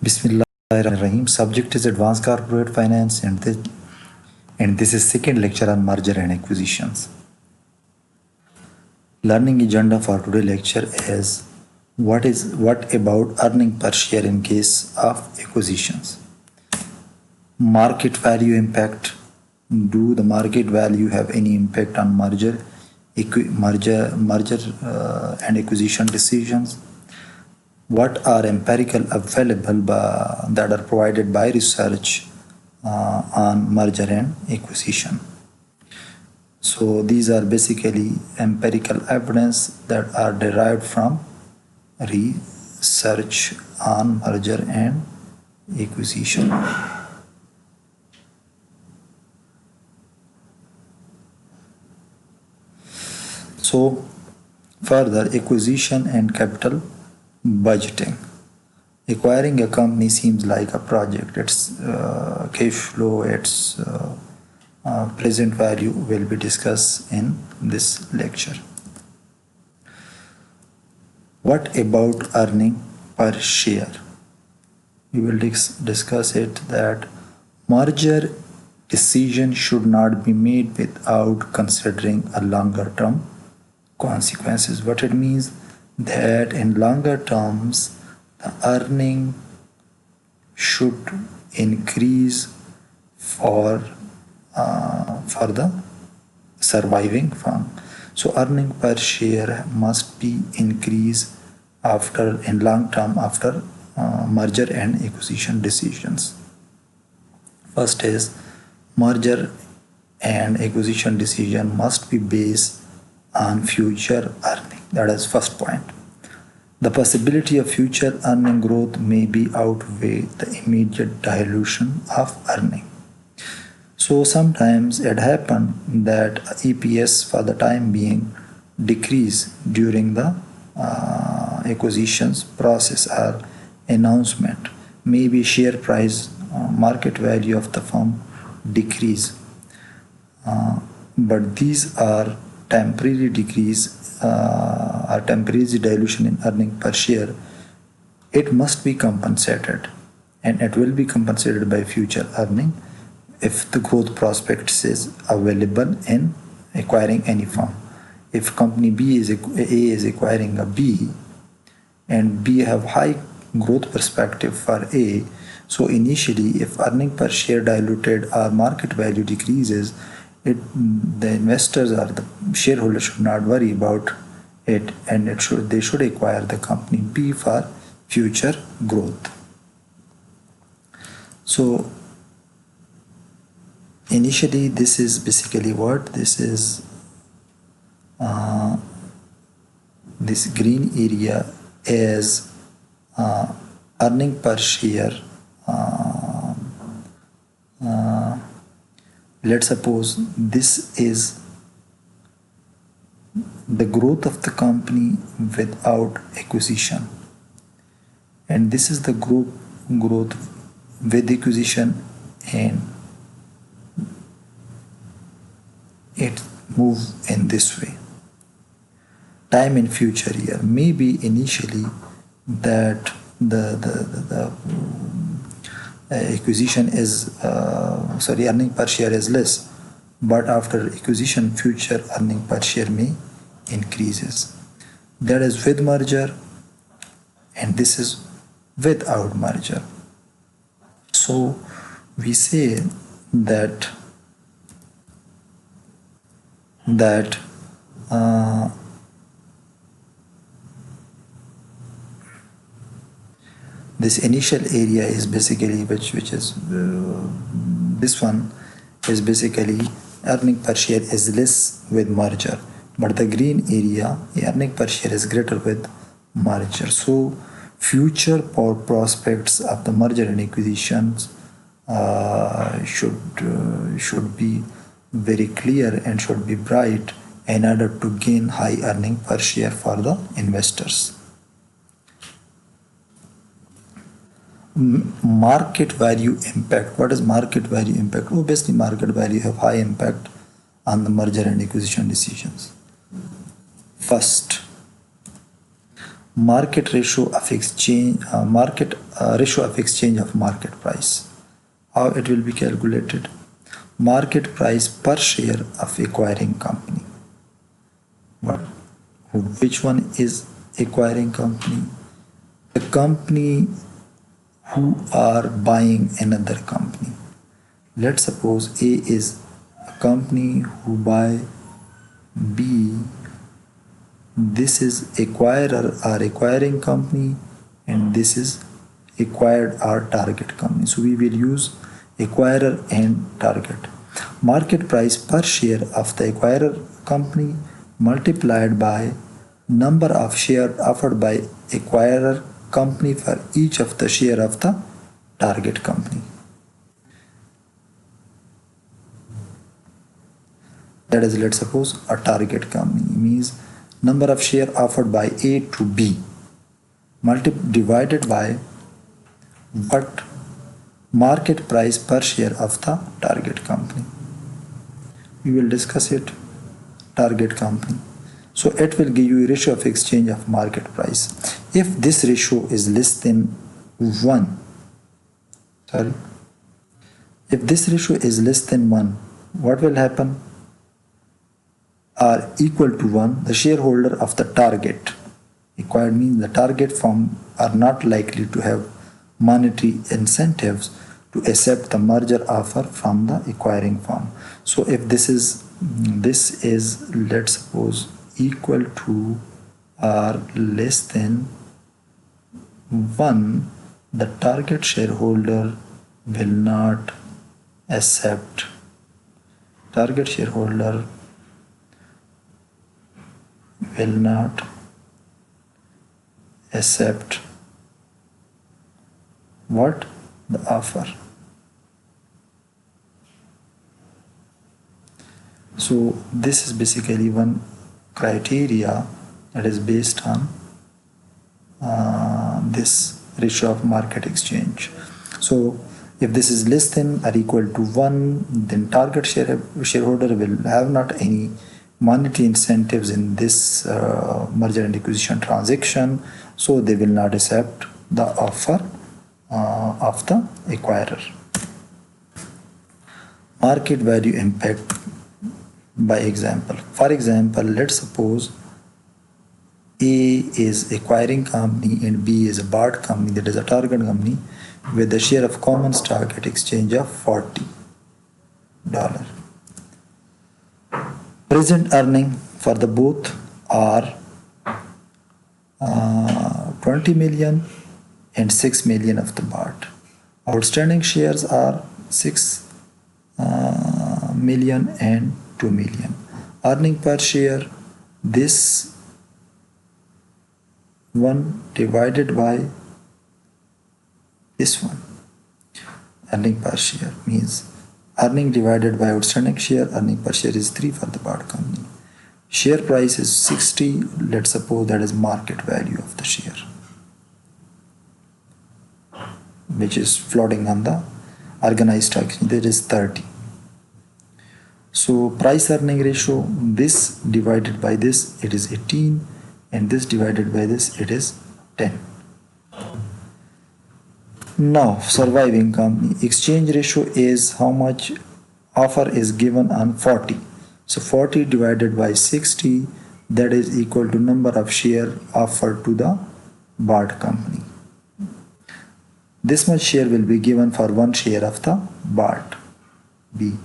Bismillahirrahmanirrahim. Subject is advanced corporate finance, and this is second lecture on merger and acquisitions. Learning agenda for today lecture is what about earning per share in case of acquisitions. Market value impact. Do the market value have any impact on merger and acquisition decisions? What are empirical available that are provided by research on merger and acquisition? So these are basically empirical evidence that are derived from research on merger and acquisition. So further, acquisition and capital budgeting. Acquiring a company seems like a project. Its cash flow, its present value will be discussed in this lecture. What about earning per share? We will discuss it that merger decision should not be made without considering a longer term consequences. What it means that in longer terms the earning should increase for the surviving firm. So earning per share must be increased in long term after merger and acquisition decisions. First is merger and acquisition decision must be based on future earning. That is first point. The possibility of future earning growth may be outweigh the immediate dilution of earning. So sometimes it happens that EPS for the time being decrease during the acquisitions process or announcement. Maybe share price, market value of the firm decrease. But these are temporary decrease or temporary dilution in earning per share. It must be compensated, and it will be compensated by future earning if the growth prospects is available in acquiring any firm. If company A is acquiring a B, and B have high growth perspective for A, so initially if earning per share diluted or market value decreases, the investors or the shareholders should not worry about it, and they should acquire the company B for future growth. So initially this is basically what this is. This green area is earning per share. Let's suppose this is the growth of the company without acquisition, and this is the growth with acquisition, and it moves in this way. Time in future year, maybe initially that the acquisition is earning per share is less, but after acquisition future earning per share may increases. That is with merger, and this is without merger. So we say that this initial area is basically which is this one is basically earning per share is less with merger, but the green area earning per share is greater with merger. So future prospects of the merger and acquisitions should be very clear and should be bright in order to gain high earning per share for the investors. Market value impact. What is market value impact? Obviously market value have high impact on the merger and acquisition decisions. First, market ratio of exchange ratio of exchange of market price. How it will be calculated? Market price per share of acquiring company. What? Which one is acquiring company? The company who are buying another company. Let's suppose A is a company who buy B. This is acquirer or acquiring company, and this is acquired or target company. So we will use acquirer and target. Market price per share of the acquirer company multiplied by number of shares offered by acquirer company for each of the share of the target company. That is, let's suppose a target company means number of share offered by A to B divided by what market price per share of the target company. We will discuss it. Target company. So it will give you a ratio of exchange of market price. If this ratio is less than 1, if this ratio is less than 1, what will happen? Are equal to 1, the shareholder of the target acquired means the target firm are not likely to have monetary incentives to accept the merger offer from the acquiring firm. So if this is let's suppose equal to or less than 1, the target shareholder will not accept. Target shareholder will not accept what? The offer. So this is basically one criteria that is based on this ratio of market exchange. So if this is less than or equal to 1, then target shareholder will have not any monetary incentives in this merger and acquisition transaction, so they will not accept the offer of the acquirer. Market value impact by example. For example, let's suppose A is acquiring company and B is a bought company, that is a target company, with the share of common stock at exchange of $40. Present earning for the both are 20 million and 6 million of the bought. Outstanding shares are 6 million and 2 million. Earning per share, this one divided by this one. Earning per share means earning divided by outstanding share. Earning per share is 3 for the bought company. Share price is 60. Let's suppose that is market value of the share, which is floating on the organized stock exchange. That is 30. So price earning ratio, this divided by this, it is 18, and this divided by this, it is 10. Now surviving company, exchange ratio is how much offer is given on 40. So 40 divided by 60, that is equal to number of share offered to the bought company. This much share will be given for 1 share of the bought B.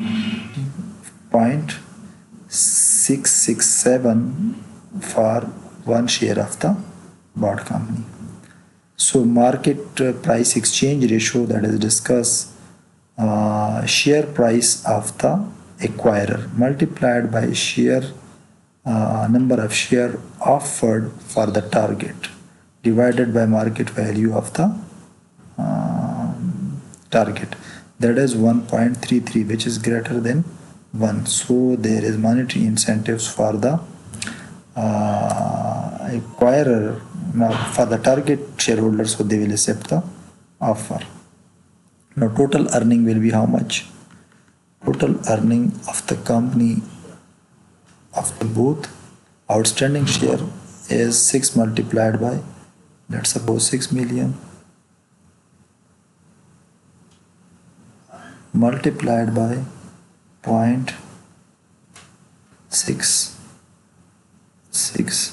0.667 for 1 share of the bought company. So market price exchange ratio, that is discuss share price of the acquirer multiplied by share number of share offered for the target divided by market value of the target, that is 1.33, which is greater than 1. So there is monetary incentives for the acquirer. Now for the target shareholders, so they will accept the offer. Now total earning will be how much? Total earning of the company of the both outstanding share is 6 multiplied by, let's suppose 6 million multiplied by 0.66,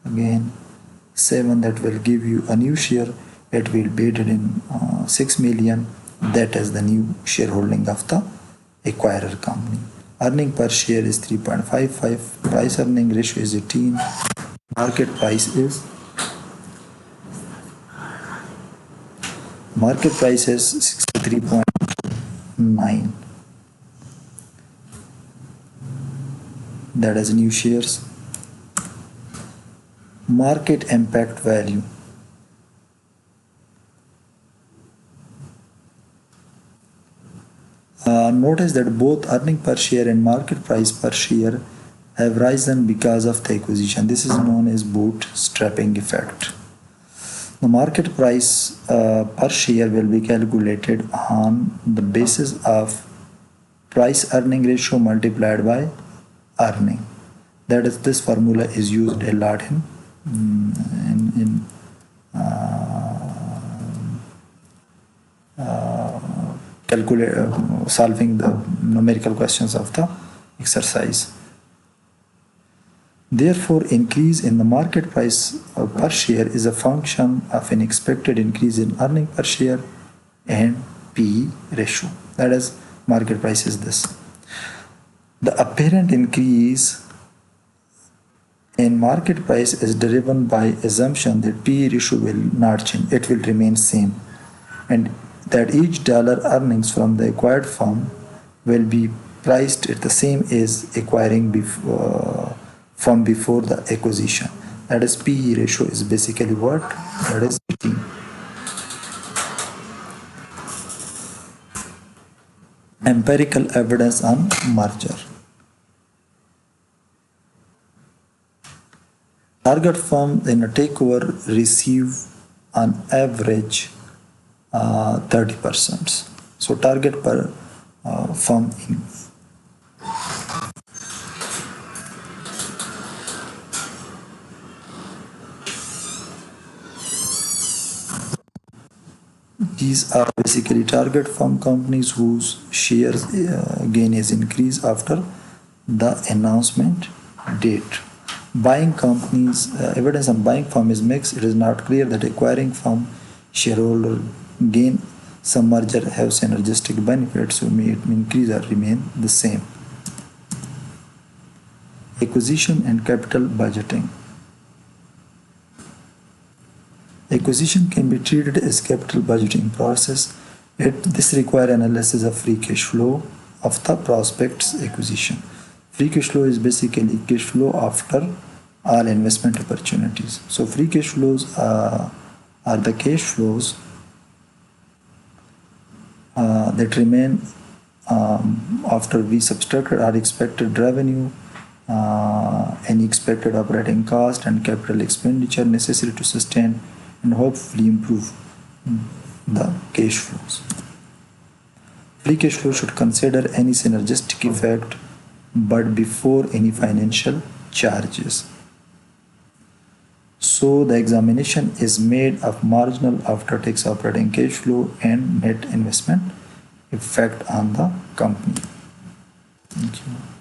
again 7, that will give you a new share. It will be added in 6 million, that is the new shareholding of the acquirer company. Earning per share is 3.55, price earning ratio is 18, market price is 63.9, that is new shares. Market impact value, notice that both earning per share and market price per share have risen because of the acquisition. This is known as bootstrapping effect. The market price per share will be calculated on the basis of price earning ratio multiplied by earning. That is, this formula is used a lot in solving the numerical questions of the exercise. Therefore, increase in the market price per share is a function of an expected increase in earning per share and P/E ratio. That is, market price is this. The apparent increase in market price is driven by assumption that P/E ratio will not change, it will remain same, and that each dollar earnings from the acquired firm will be priced at the same as acquiring from before the acquisition. That is, P/E ratio is basically what? That is 18. Empirical evidence on merger. Target firms in a takeover receive on average 30%. So target per firm in these are basically target firm companies whose shares gain is increased after the announcement date. Buying companies, evidence on buying firm is mixed. It is not clear that acquiring firm shareholder gain some merger have synergistic benefits, so may it increase or remain the same. Acquisition and capital budgeting. Acquisition can be treated as capital budgeting process. This requires analysis of free cash flow of the prospect's acquisition. Free cash flow is basically cash flow after all investment opportunities. So free cash flows are the cash flows that remain after we subtracted our expected revenue, any expected operating cost and capital expenditure necessary to sustain and hopefully improve the cash flows. Free cash flow should consider any synergistic effect but before any financial charges. So the examination is made of marginal after-tax operating cash flow and net investment effect on the company. Thank you.